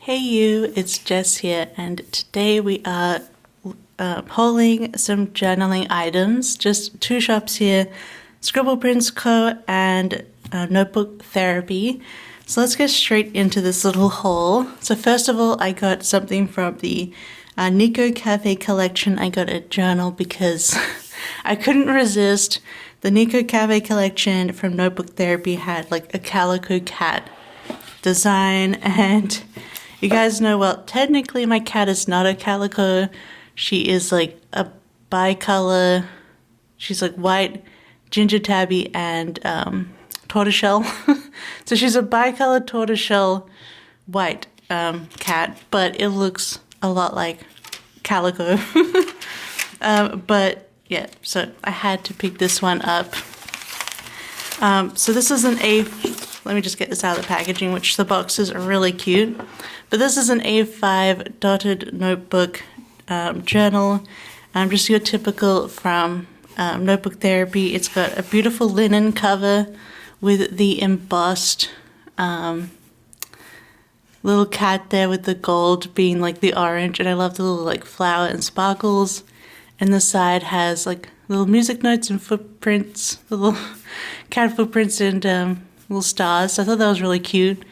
Hey you, it's Jess here, and today we are hauling some journaling items. Just two shops here, Scribble Prints Co and Notebook Therapy. So let's get straight into this little haul. So first of all, I got something from the Nico Cafe collection. I got a journal because I couldn't resist. The Nico Cafe collection from Notebook Therapy had like a calico cat design, and you guys know, well, technically my cat is not a calico. She is like a bicolor. She's like white, ginger tabby, and tortoiseshell. So she's a bicolor tortoiseshell white cat, but it looks a lot like calico. But yeah, so I had to pick this one up. So this is an let me just get this out of the packaging, which the boxes are really cute. But this is an A5 dotted notebook journal. Just your typical from Notebook Therapy. It's got a beautiful linen cover with the embossed little cat there with the gold being like the orange. And I love the little like flower and sparkles. And the side has like little music notes and footprints, little cat footprints and little stars. So I thought that was really cute.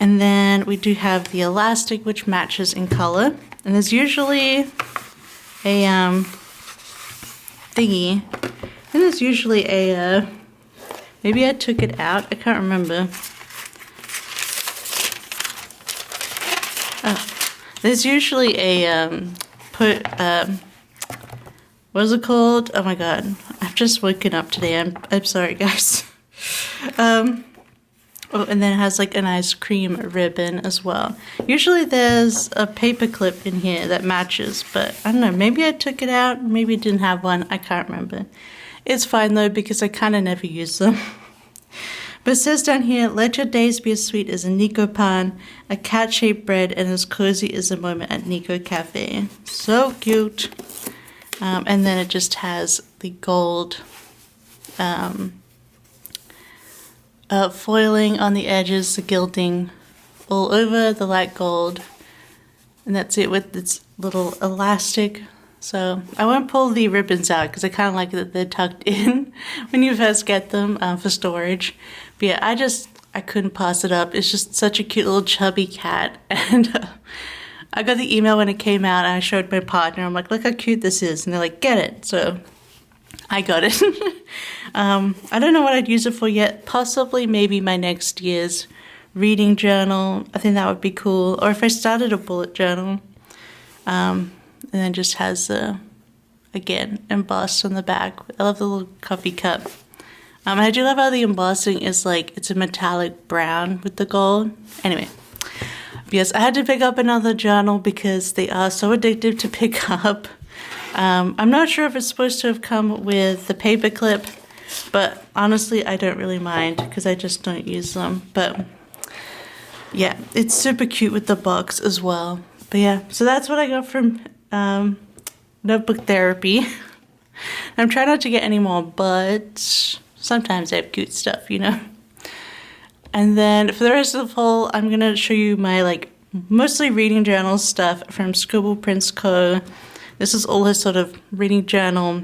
And then we do have the elastic, which matches in color. And there's usually a thingy. And there's usually a maybe I took it out. I can't remember. Oh, there's usually a what is it called? Oh my god, I've just woken up today. I'm sorry, guys. Oh, and then it has like an ice cream ribbon as well. Usually there's a paper clip in here that matches, but I don't know, maybe I took it out, maybe it didn't have one, I can't remember. It's fine though, because I kind of never use them. But it says down here, let your days be as sweet as a Nico pan, a cat-shaped bread, and as cozy as a moment at Nico Cafe. So cute. And then it just has the gold foiling on the edges, the gilding all over, the light gold. And that's it with its little elastic. So I won't pull the ribbons out because I kind of like that they're tucked in when you first get them for storage. But yeah, I couldn't pass it up. It's just such a cute little chubby cat. And I got the email when it came out and I showed my partner. I'm like, look how cute this is. And they're like, get it. So I got it. I don't know what I'd use it for yet. Possibly maybe my next year's reading journal. I think that would be cool. Or if I started a bullet journal. And then just has again, embossed on the back. I love the little coffee cup. And I do love how the embossing is like, it's a metallic brown with the gold. Anyway. Yes, I had to pick up another journal because they are so addictive to pick up. I'm not sure if it's supposed to have come with the paper clip, but honestly, I don't really mind because I just don't use them. But yeah, it's super cute with the box as well. But yeah, so that's what I got from Notebook Therapy. I'm trying not to get any more, but sometimes they have cute stuff, you know. And then for the rest of the haul, I'm going to show you my like mostly reading journal stuff from Scribble Prints Co. This is all his sort of reading journal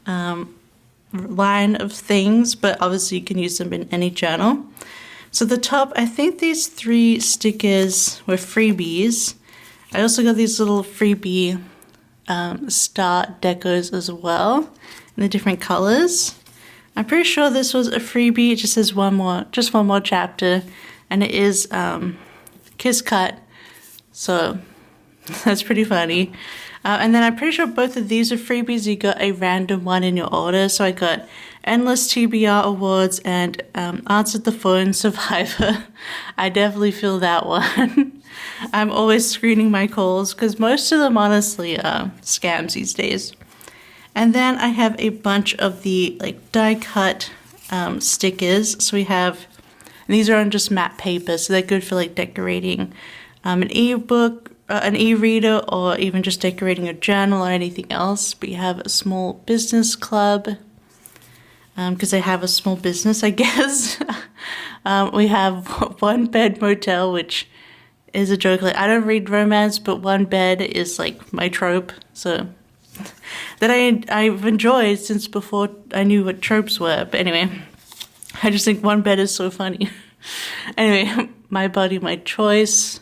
line of things, but obviously you can use them in any journal. So the top, I think these 3 stickers were freebies. I also got these little freebie star decos as well in the different colors. I'm pretty sure this was a freebie. It just says one more chapter, and it is Kiss Cut, so that's pretty funny. And then I'm pretty sure both of these are freebies. You got a random one in your order. So I got Endless TBR Awards and Answered the Phone Survivor. I definitely feel that one. I'm always screening my calls because most of them honestly are scams these days. And then I have a bunch of the like die cut stickers. So we have, and these are on just matte paper, so they're good for like decorating an ebook, an e-reader, or even just decorating a journal or anything else. But you have a small business club, because I have a small business, I guess. We have one bed motel, which is a joke. Like, I don't read romance, but one bed is like my trope. So that I've enjoyed since before I knew what tropes were. But anyway, I just think one bed is so funny. Anyway, My Body, My Choice.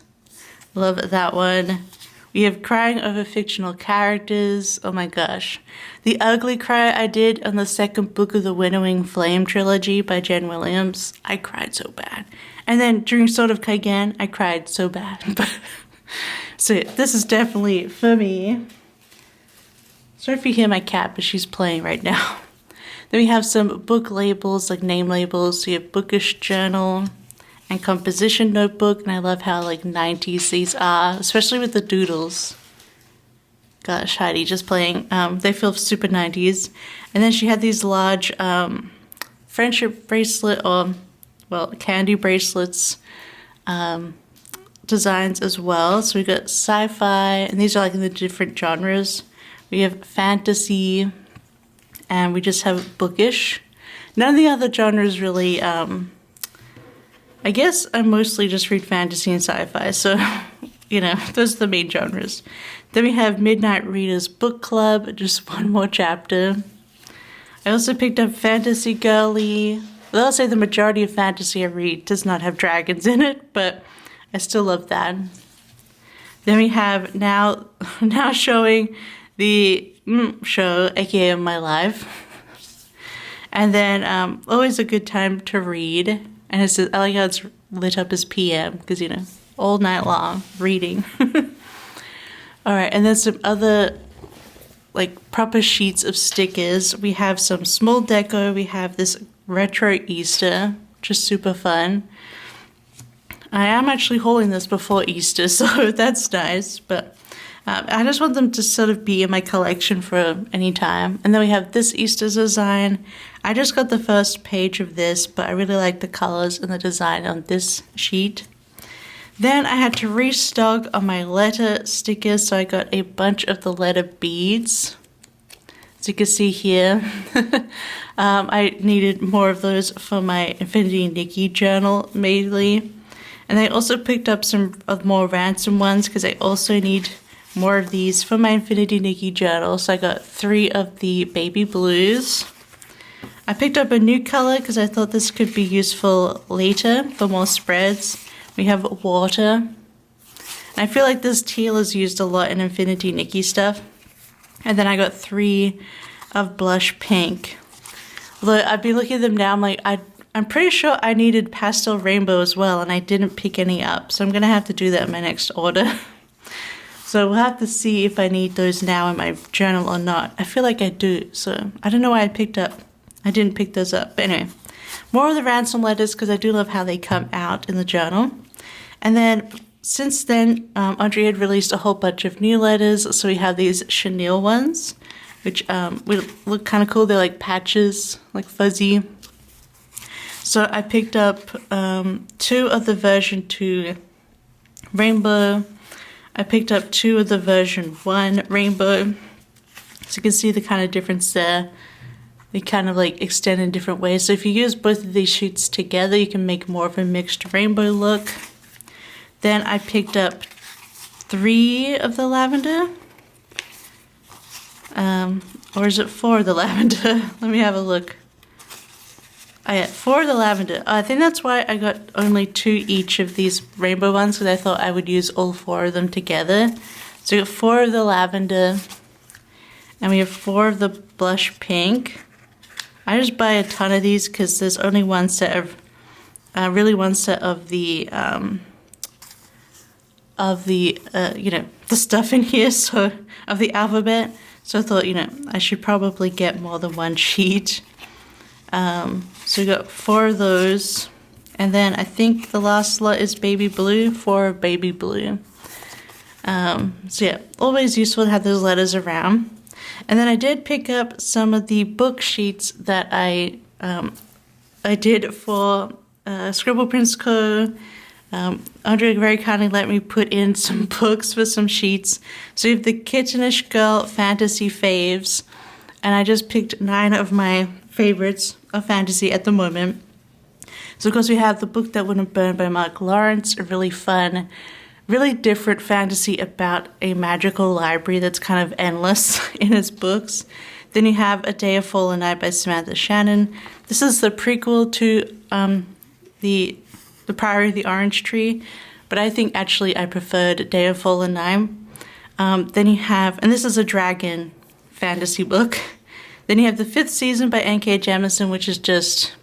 Love that one. We have Crying Over Fictional Characters. Oh my gosh. The ugly cry I did on the second book of the Winnowing Flame trilogy by Jen Williams. I cried so bad. And then during Sword of Kaigan, I cried so bad. So yeah, this is definitely for me. Sorry if you hear my cat, but she's playing right now. Then we have some book labels, like name labels. So you have Bookish Journal and Composition Notebook. And I love how like 90s these are, especially with the doodles. Gosh, Heidi just playing. They feel super 90s. And then she had these large friendship bracelet or, well, candy bracelets designs as well. So we got sci-fi, and these are like in the different genres. We have fantasy, and we just have bookish. None of the other genres really, I guess I mostly just read fantasy and sci-fi, so, you know, those are the main genres. Then we have Midnight Readers Book Club, just one more chapter. I also picked up Fantasy Girly. Well, I'll say the majority of fantasy I read does not have dragons in it, but I still love that. Then we have now showing the show, aka My Life. And then always a good time to read. And it's, I like how it's lit up as PM, because, you know, all night long reading. Alright, and then some other like proper sheets of stickers. We have some small deco. We have this retro Easter, just super fun. I am actually hauling this before Easter, so that's nice, but I just want them to sort of be in my collection for any time. And then we have this Easter design. I just got the first page of this, but I really like the colors and the design on this sheet. Then I had to restock on my letter stickers, so I got a bunch of the letter beads. As you can see here, I needed more of those for my Infinity Nikki journal mainly. And I also picked up some of more ransom ones because I also need more of these for my Infinity Nikki journal. So I got 3 of the baby blues. I picked up a new color because I thought this could be useful later for more spreads. We have water. And I feel like this teal is used a lot in Infinity Nikki stuff. And then I got 3 of blush pink. Although I'd be looking at them now, I'm like, I'm pretty sure I needed pastel rainbow as well, and I didn't pick any up. So I'm going to have to do that in my next order. So we'll have to see if I need those now in my journal or not. I feel like I do, so I don't know why I didn't pick those up. But anyway, more of the ransom letters because I do love how they come out in the journal. And then since then, Audrey had released a whole bunch of new letters. So we have these chenille ones, which will look kind of cool. They're like patches, like fuzzy. So I picked up 2 of the version 2 rainbow. I picked up 2 of the version 1 rainbow. So you can see the kind of difference there. They kind of like extend in different ways. So if you use both of these sheets together, you can make more of a mixed rainbow look. Then I picked up 3 of the lavender. Or is it 4 of the lavender? Let me have a look. I had 4 of the lavender. I think that's why I got only 2 each of these rainbow ones, because I thought I would use all 4 of them together. So we got 4 of the lavender. And we have 4 of the blush pink. I just buy a ton of these because there's only one set of, one set of the you know, the stuff in here, so, of the alphabet. So I thought, you know, I should probably get more than one sheet. So we got 4 of those. And then I think the last lot is baby blue, 4 baby blue. So yeah, always useful to have those letters around. And then I did pick up some of the book sheets that I did for Scribble Prints Co. Andre very kindly let me put in some books for some sheets. So we have the Kittenish Girl Fantasy Faves. And I just picked 9 of my favorites of fantasy at the moment. So of course we have The Book That Wouldn't Burn by Mark Lawrence, a really fun really different fantasy about a magical library that's kind of endless in his books. Then you have A Day of Fallen Night by Samantha Shannon. This is the prequel to the Priory of the Orange Tree, but I think actually I preferred A Day of Fallen Night. Then you have, and this is a dragon fantasy book. Then you have The Fifth Season by N.K. Jemisin, which is just,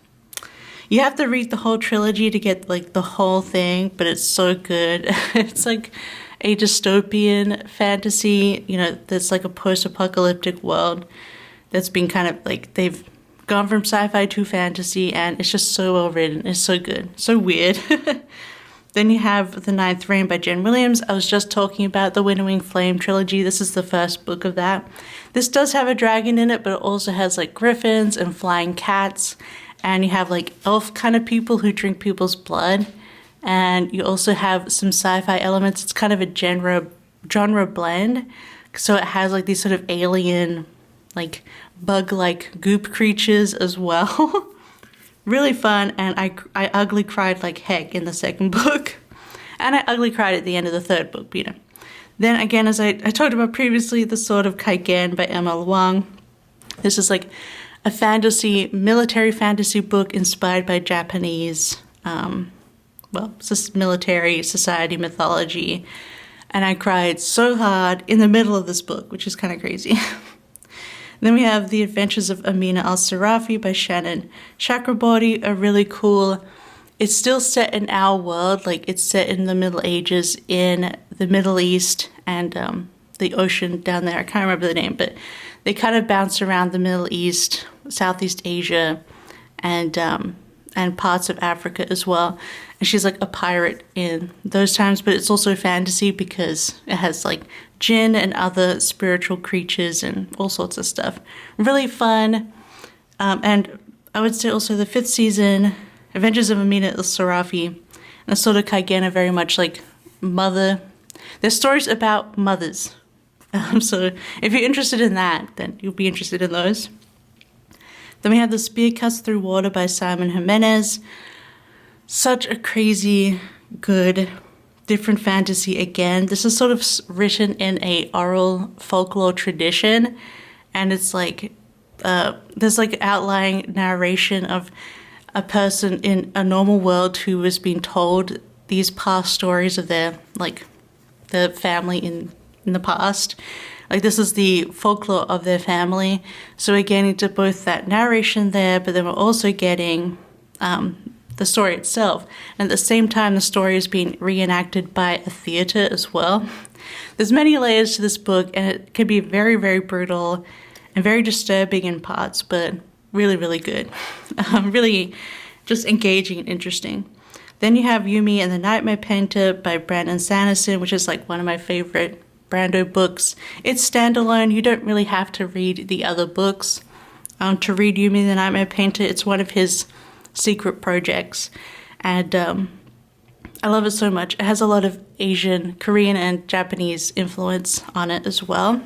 you have to read the whole trilogy to get like the whole thing, but it's so good. It's like a dystopian fantasy, you know, that's like a post-apocalyptic world that's been kind of like, they've gone from sci-fi to fantasy, and it's just so well written. It's so good, so weird. Then you have The Ninth Reign by Jen Williams. I was just talking about the Winnowing Flame trilogy. This is the first book of that. This does have a dragon in it, but it also has like griffins and flying cats. And you have like elf kind of people who drink people's blood. And you also have some sci-fi elements. It's kind of a genre blend. So it has like these sort of alien, like bug-like goop creatures as well. Really fun, and I ugly cried like heck in the second book. And I ugly cried at the end of the third book, you know. Then again, as I talked about previously, The Sword of Kaigen by Emma Wang. This is like a fantasy, military fantasy book inspired by Japanese, military society mythology. And I cried so hard in the middle of this book, which is kind of crazy. Then we have The Adventures of Amina al-Sarafi by Shannon Chakraborty, a really cool, it's still set in our world, like it's set in the Middle Ages in the Middle East and the ocean down there. I can't remember the name, but they kind of bounce around the Middle East, Southeast Asia, and parts of Africa as well. And she's like a pirate in those times, but it's also fantasy because it has like jinn and other spiritual creatures and all sorts of stuff. Really fun. And I would say also The Fifth Season, Adventures of Amina al-Sarafi, and The Sword of Kaigen are very much like mother. They're stories about mothers. So if you're interested in that, then you'll be interested in those. Then we have The Spear Cuts Through Water by Simon Jimenez. Such a crazy, good, different fantasy again. This is sort of written in a oral folklore tradition, and it's like there's like outlying narration of a person in a normal world who was being told these past stories of their the family in the past. Like this is the folklore of their family. So we're getting to both that narration there, but then we're also getting the story itself. And at the same time, the story is being reenacted by a theater as well. There's many layers to this book, and it can be very, very brutal and very disturbing in parts, but really, really good. Really just engaging and interesting. Then you have Yumi and the Nightmare Painter by Brandon Sanderson, which is like one of my favorite Brando books. It's standalone. You don't really have to read the other books to read Yumi and the Nightmare Painter. It's one of his secret projects, and I love it so much. It has a lot of Asian, Korean, and Japanese influence on it as well.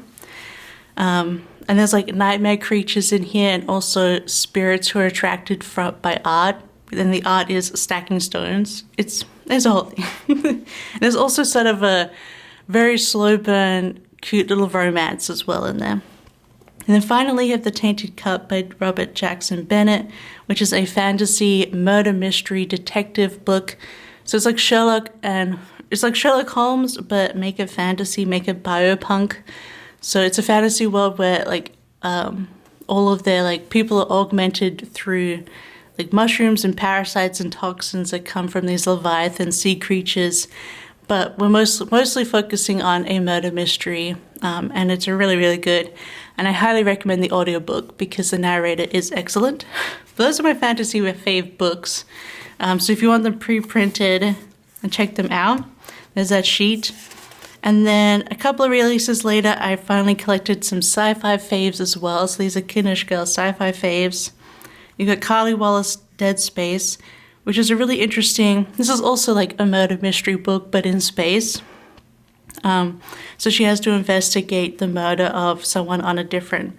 And there's like nightmare creatures in here, and also spirits who are attracted by art. Then the art is stacking stones. There's a whole thing. There's also sort of a very slow burn, cute little romance as well in there. And then finally you have The Tainted Cup by Robert Jackson Bennett, which is a fantasy murder mystery detective book. So it's like Sherlock Holmes, but make it fantasy, make it biopunk. So it's a fantasy world where like all of their like people are augmented through like mushrooms and parasites and toxins that come from these leviathan sea creatures. But we're mostly focusing on a murder mystery, and it's a really, really good. And I highly recommend the audiobook because the narrator is excellent. Those are my fantasy fave books. So if you want them pre-printed, check them out. There's that sheet. And then a couple of releases later, I finally collected some sci-fi faves as well. So these are Kittenish Girl sci-fi faves. You've got Carly Wallace Dead Space, which is a really interesting, this is also like a murder mystery book, but in space. So she has to investigate the murder of someone on a different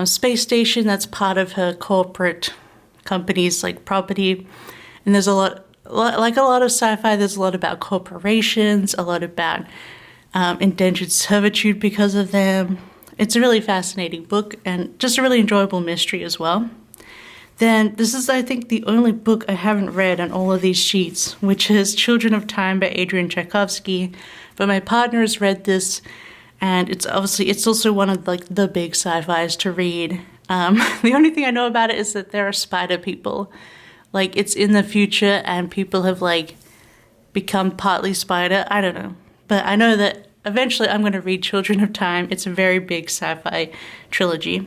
space station that's part of her corporate company's like property. And there's a lot like a lot of sci-fi, there's a lot about corporations, a lot about indentured servitude because of them. It's a really fascinating book and just a really enjoyable mystery as well. Then this is, I think, the only book I haven't read on all of these sheets, which is Children of Time by Adrian Tchaikovsky. But my partner has read this, and it's also one of like the big sci-fis to read. The only thing I know about it is that there are spider people. Like, it's in the future and people have like become partly spider. I don't know. But I know that eventually I'm going to read Children of Time. It's a very big sci-fi trilogy.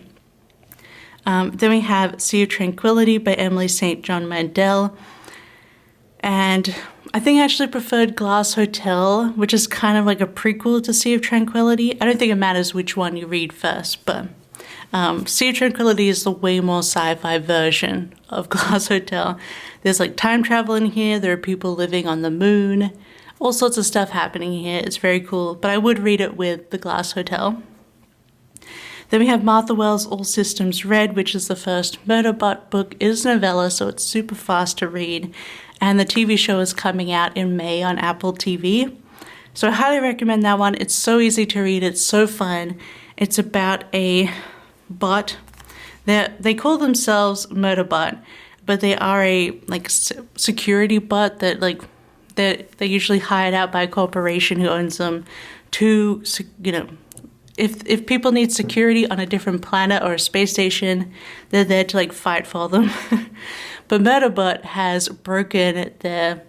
Then we have Sea of Tranquility by Emily St. John Mandel. And I think I actually preferred Glass Hotel, which is kind of like a prequel to Sea of Tranquility. I don't think it matters which one you read first, but Sea of Tranquility is the way more sci-fi version of Glass Hotel. There's like time travel in here. There are people living on the moon. All sorts of stuff happening here. It's very cool, but I would read it with The Glass Hotel. Then we have Martha Wells' All Systems Red, which is the first Murderbot book. It is a novella, so it's super fast to read. And the TV show is coming out in May on Apple TV. So I highly recommend that one. It's so easy to read. It's so fun. It's about a bot. They call themselves Murderbot, but they are a like security bot that like they're usually hired out by a corporation who owns them to, you know, if people need security on a different planet or a space station, they're there to like fight for them. But Murderbot has broken their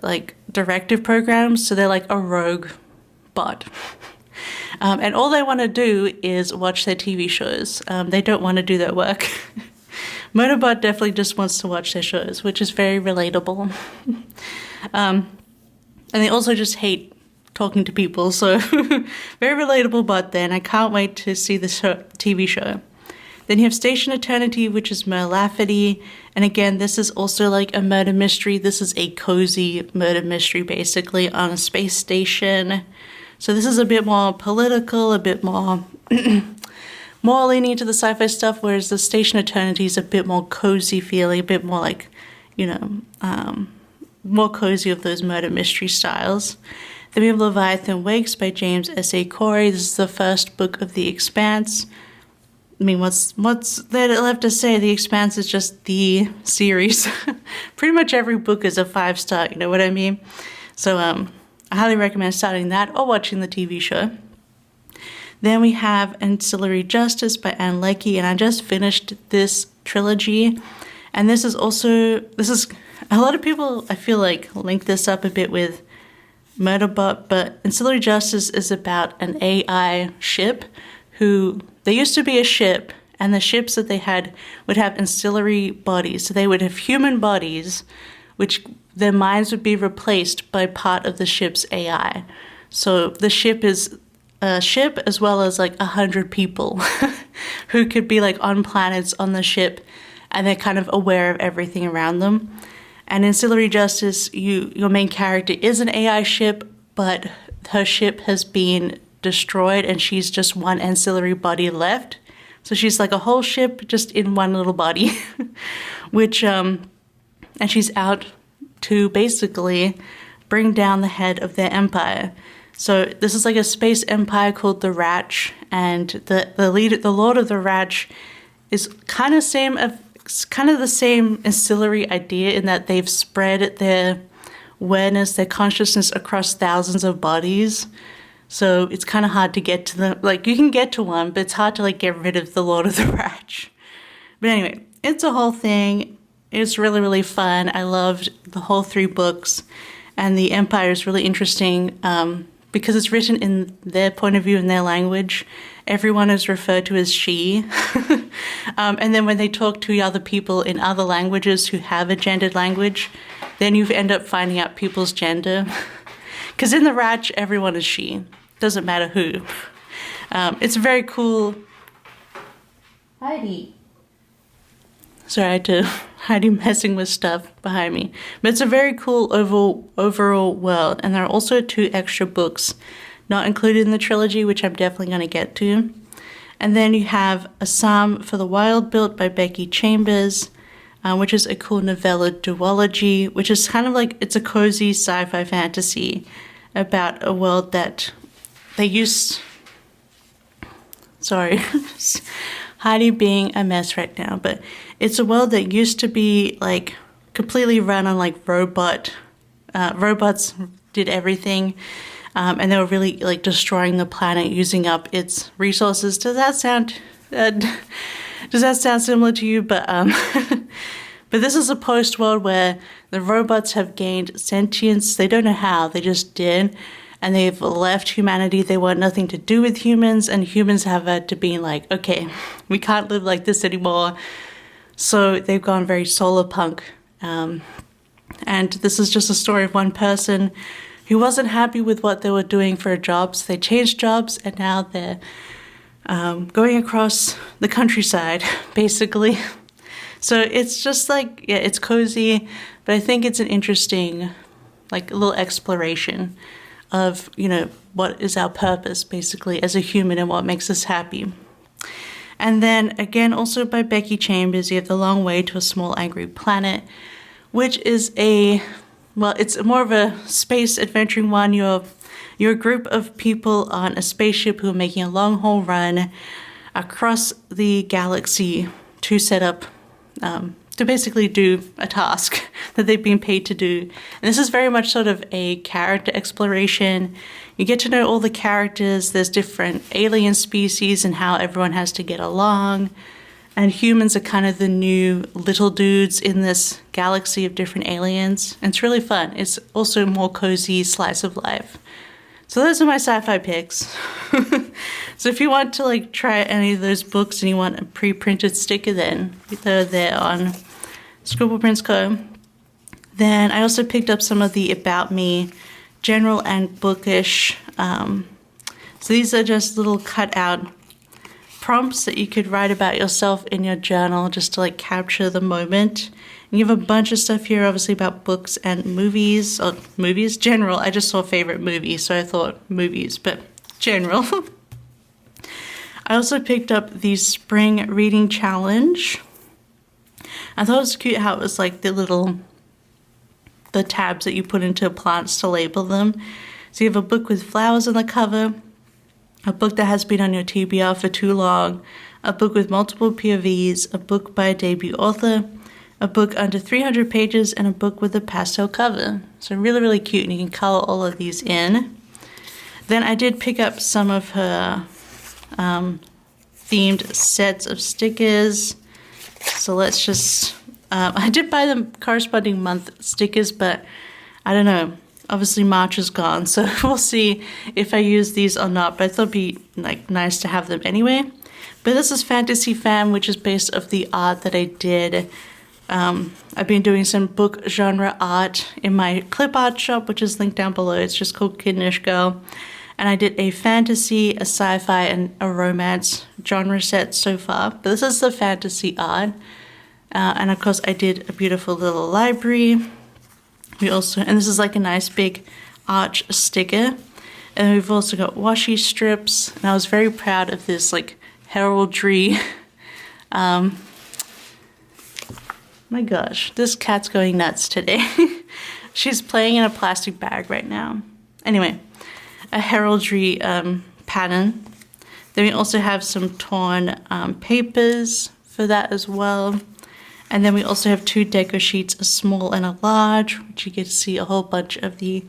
like directive programs, so they're like a rogue bot. And all they want to do is watch their TV shows. They don't want to do their work. Murderbot definitely just wants to watch their shows, which is very relatable. And they also just hate talking to people, so very relatable bot then. I can't wait to see this TV show. Then you have Station Eternity, which is Mur Lafferty. And again, this is also like a murder mystery. This is a cozy murder mystery, basically, on a space station. So this is a bit more political, a bit more more leaning into the sci-fi stuff, whereas the Station Eternity is a bit more cozy feeling, a bit more like, you know, more cozy of those murder mystery styles. Then we have Leviathan Wakes by James S.A. Corey. This is the first book of The Expanse. I mean, what's there left to say? The Expanse is just the series. Pretty much every book is a 5-star, you know what I mean? So I highly recommend starting that or watching the TV show. Then we have Ancillary Justice by Anne Leckie, and I just finished this trilogy. And this is a lot of people, I feel like, link this up a bit with Murderbot, but Ancillary Justice is about an AI ship who, they used to be a ship, and the ships that they had would have ancillary bodies. So they would have human bodies, which their minds would be replaced by part of the ship's AI. So the ship is a ship as well as like 100 people who could be like on planets on the ship, and they're kind of aware of everything around them. And Ancillary Justice, your main character is an AI ship, but her ship has been destroyed and she's just one ancillary body left. So she's like a whole ship just in one little body, which, and she's out to basically bring down the head of their empire. So this is like a space empire called the Ratch, and the Lord of the Ratch is kind of the same ancillary idea in that they've spread their awareness, their consciousness across thousands of bodies. So it's kind of hard to get to them. Like, you can get to one, but it's hard to like get rid of the Lord of the Ratch. But anyway, it's a whole thing. It's really, really fun. I loved the whole 3 books, and the Empire is really interesting because it's written in their point of view, in their language. Everyone is referred to as she. And then when they talk to other people in other languages who have a gendered language, then you end up finding out people's gender. Because in the Ratch, everyone is she. Doesn't matter who. It's very cool. Heidi. Sorry, I had to Heidi messing with stuff behind me. But it's a very cool overall world. And there are also 2 extra books not included in the trilogy, which I'm definitely going to get to. And then you have A Psalm for the Wild Built by Becky Chambers. which is a cool novella duology, which is kind of like, it's a cozy sci-fi fantasy about a world that they used... Sorry, Heidi being a mess right now, but it's a world that used to be like completely run on like robots did everything, and they were really like destroying the planet, using up its resources. Does that sound similar to you? But but this is a post world where the robots have gained sentience. They don't know how, they just did. And they've left humanity. They want nothing to do with humans, and humans have had to be like, okay, we can't live like this anymore. So they've gone very solar punk. And this is just a story of one person who wasn't happy with what they were doing for jobs. They changed jobs, and now they're going across the countryside, basically. So it's just like, yeah, it's cozy, but I think it's an interesting, like, a little exploration of, you know, what is our purpose basically as a human and what makes us happy. And then again, also by Becky Chambers, you have The Long Way to a Small Angry Planet, which is it's more of a space adventuring one. You're a group of people on a spaceship who are making a long haul run across the galaxy to set up to basically do a task that they've been paid to do. And this is very much sort of a character exploration. You get to know all the characters. There's different alien species and how everyone has to get along. And humans are kind of the new little dudes in this galaxy of different aliens. And it's really fun. It's also more cozy slice of life. So those are my sci-fi picks. So if you want to like try any of those books and you want a pre-printed sticker, then they're there on Scribble Prints Co. Then I also picked up some of the About Me general and bookish. So these are just little cut out prompts that you could write about yourself in your journal just to like capture the moment. And you have a bunch of stuff here, obviously, about books and movies, or movies, general. I just saw favorite movies, so I thought movies, but general. I also picked up the Spring Reading Challenge. I thought it was cute how it was like the tabs that you put into plants to label them. So you have a book with flowers on the cover, a book that has been on your TBR for too long, a book with multiple POVs, a book by a debut author, a book under 300 pages, and a book with a pastel cover. So really, really cute, and you can color all of these in. Then I did pick up some of her themed sets of stickers. So let's just, I did buy the corresponding month stickers, but I don't know. Obviously March is gone, so we'll see if I use these or not, but I thought it'd be like nice to have them anyway. But this is Fantasy Fam, which is based off the art that I did. I've been doing some book genre art in my clip art shop, which is linked down below. It's just called Kittenish Girl. And I did a fantasy, a sci-fi, and a romance genre set so far. But this is the fantasy art. And of course I did a beautiful little library. And this is like a nice big arch sticker. And we've also got washi strips. And I was very proud of this like heraldry. My gosh, this cat's going nuts today. She's playing in a plastic bag right now. Anyway, a heraldry pattern. Then we also have some torn papers for that as well. And then we also have two deco sheets, a small and a large, which you get to see a whole bunch of the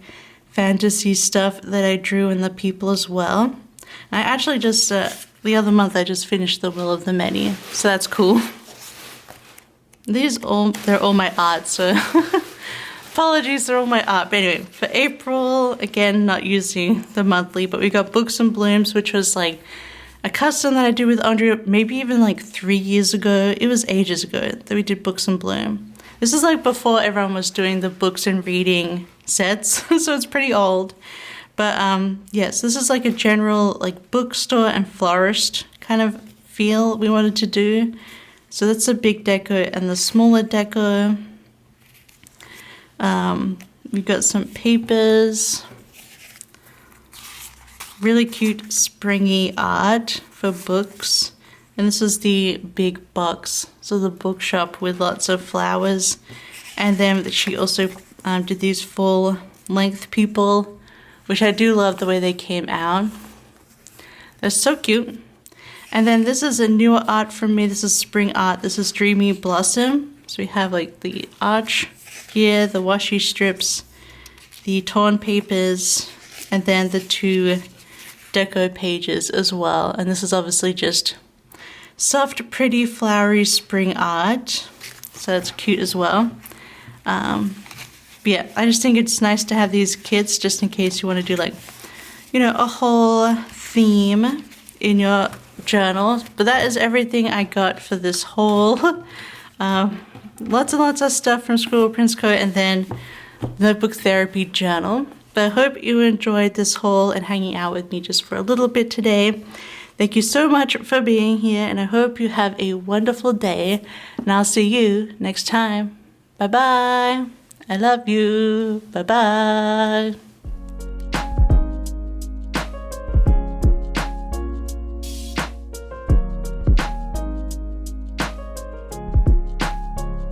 fantasy stuff that I drew and the people as well. And I actually just, the other month, I just finished The Will of the Many, so that's cool. They're all my art, so apologies, they're all my art. But anyway, for April, again, not using the monthly, but we got Books and Blooms, which was like a custom that I did with Andrea, maybe even like 3 years ago. It was ages ago that we did Books and Bloom. This is like before everyone was doing the books and reading sets, so it's pretty old. But yes, this is like a general like bookstore and florist kind of feel we wanted to do. So that's the big deco and the smaller deco. We've got some papers. Really cute springy art for books. And this is the big box, so the bookshop with lots of flowers. And then she also did these full length people, which I do love the way they came out. They're so cute. And then this is a newer art from me. This is spring art. This is Dreamy Blossom. So we have like the arch here, the washi strips, the torn papers, and then the 2 deco pages as well. And this is obviously just soft, pretty, flowery spring art. So that's cute as well. But yeah, I just think it's nice to have these kits just in case you want to do like, you know, a whole theme in your journal. But that is everything I got for this haul. Lots and lots of stuff from Scribble Prints Co. and then Notebook Therapy Journal. But I hope you enjoyed this haul and hanging out with me just for a little bit today. Thank you so much for being here, and I hope you have a wonderful day. And I'll see you next time. Bye-bye. I love you. Bye-bye.